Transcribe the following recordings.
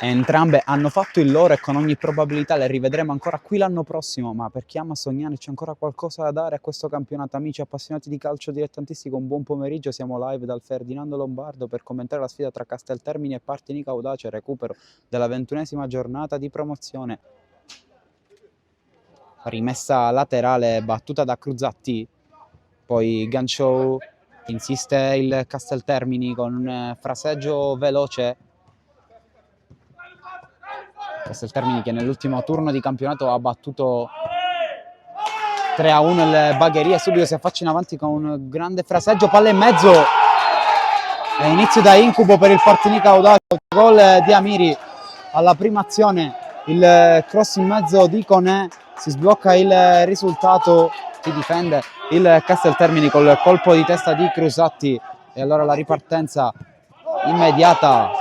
Entrambe hanno fatto il loro e con ogni probabilità le rivedremo ancora qui l'anno prossimo, ma per chi ama sognare c'è ancora qualcosa da dare a questo campionato. Amici appassionati di calcio dilettantistico, un buon pomeriggio, siamo live dal Ferdinando Lombardo per commentare la sfida tra Casteltermini e Partinico Audace, recupero della 21esima giornata di promozione. Rimessa laterale battuta da Cruzatti, poi Gancio, insiste il Casteltermini con un fraseggio veloce. Casteltermini che nell'ultimo turno di campionato ha battuto 3-1 il Bagheria e subito si affaccia in avanti con un grande fraseggio, palla in mezzo e inizio da incubo per il Partinico Audace, gol di Amiri alla prima azione, il cross in mezzo di Conè, si sblocca il risultato, si difende il Casteltermini col colpo di testa di Cruzatti e allora la ripartenza immediata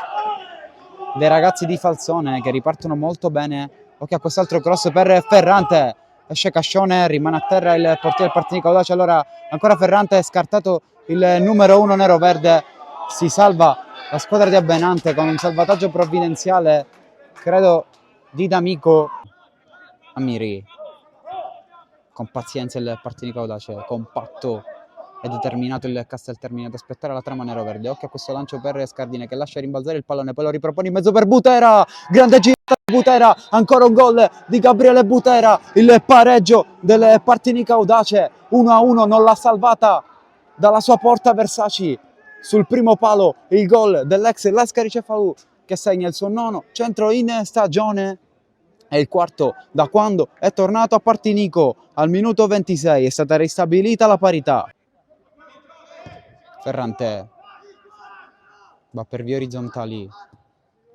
dei ragazzi di Falzone che ripartono molto bene. Occhio a quest'altro cross per Ferrante, esce Cascione, rimane a terra il portiere del Partinico Audace, allora ancora Ferrante, scartato il numero 1 nero-verde, si salva la squadra di Abbenante con un salvataggio provvidenziale, credo di D'Amico. Amiri, con pazienza il Partinico Audace, compatto è determinato il Casteltermini ad aspettare la trama nero-verde. Occhio a questo lancio per Scardine che lascia rimbalzare il pallone, poi lo ripropone in mezzo per Butera, grande girata di Butera, ancora un gol di Gabriele Butera, il pareggio del Partinico Audace, 1-1, non l'ha salvata dalla sua porta Versaci, sul primo palo il gol dell'ex Lascari Cefalù che segna il suo nono centro in stagione. È il quarto da quando è tornato a Partinico. Al minuto 26 è stata ristabilita la parità. Ferrante va per vie orizzontali,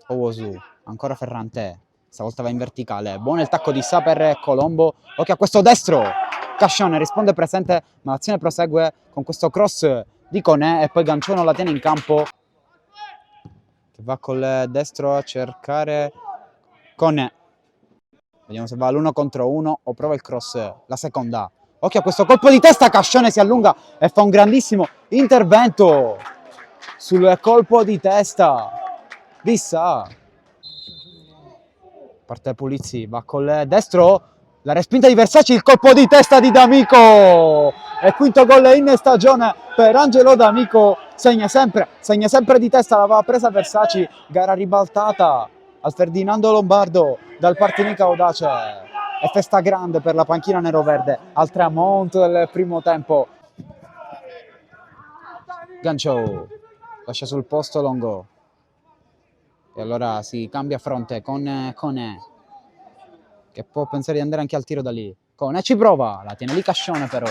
Owosu, ancora Ferrante, stavolta va in verticale, buono il tacco di Saper Colombo, occhio a questo destro, Cascione risponde presente ma l'azione prosegue con questo cross di Conè e poi Gancione la tiene in campo che va col destro a cercare Conè, vediamo se va all'1 contro 1 o prova il cross, la seconda. Occhio a questo colpo di testa, Cascione si allunga e fa un grandissimo intervento sul colpo di testa di Sa. Parte Pulizzi, va col destro, la respinta di Versaci, il colpo di testa di D'Amico. E quinto gol in stagione per Angelo D'Amico, segna sempre di testa, l'aveva presa Versaci, gara ribaltata al Ferdinando Lombardo dal Partinico Audace. E festa grande per la panchina neroverde al tramonto del primo tempo. Gancio lascia sul posto Longo e allora si cambia fronte con Conè che può pensare di andare anche al tiro da lì. Conè ci prova, la tiene lì Cascione però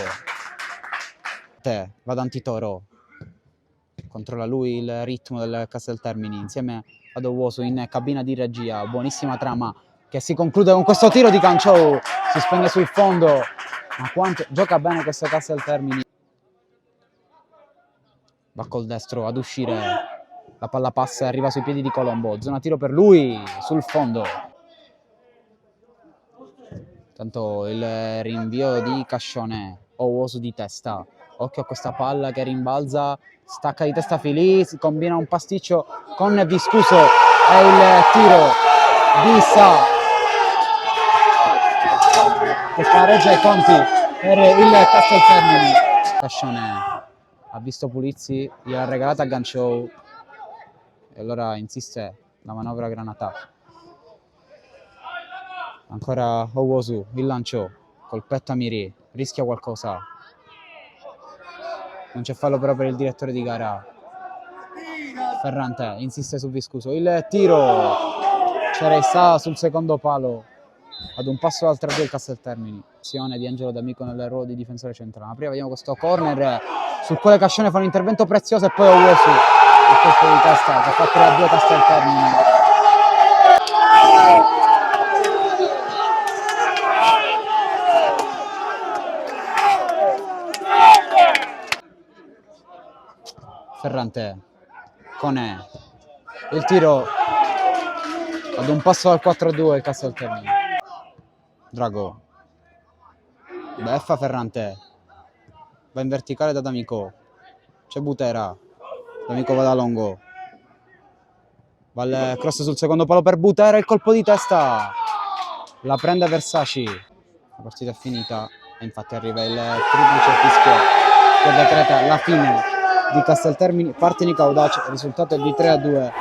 va da Antitoro, controlla lui il ritmo del Casteltermini insieme ad Owosu in cabina di regia. Buonissima trama che si conclude con questo tiro di Canciou, si spegne sul fondo, ma quanto gioca bene questo Casteltermini. Va col destro ad uscire, la palla passa e arriva sui piedi di Colombo, zona tiro per lui sul fondo. Tanto il rinvio di Cascione, Owosu di testa, occhio a questa palla che rimbalza, stacca di testa Filì, si combina un pasticcio con Viscuso e il tiro di Sa che pareggia i conti per il Casteltermini. Cascione ha visto Pulizzi, gliel'ha regalata a Ganciou e allora insiste la manovra granata. Ancora Owosu, il lancio, colpetto a Miri, rischia qualcosa. Non c'è fallo però per il direttore di gara. Ferrante insiste su Viscuso, il tiro, c'era Issa sul secondo palo, ad un passo dal traguardo del Casteltermini. Azione di Angelo D'Amico nel ruolo di difensore centrale. Ma prima vediamo questo corner sul quale Cascione fa un intervento prezioso e poi Owosu, il colpo di testa che fa 3-2 Casteltermini. Ferrante, Conè, il tiro ad un passo dal 4-2 il Casteltermini. Drago, beffa Ferrante, va in verticale da D'Amico, c'è Butera, D'Amico va da Longo, Va il cross sul secondo palo per Butera, il colpo di testa la prende Versace. La partita è finita e infatti arriva il triplice fischio che decreta la fine di Casteltermini Partinico Audace. Il risultato è di 3-2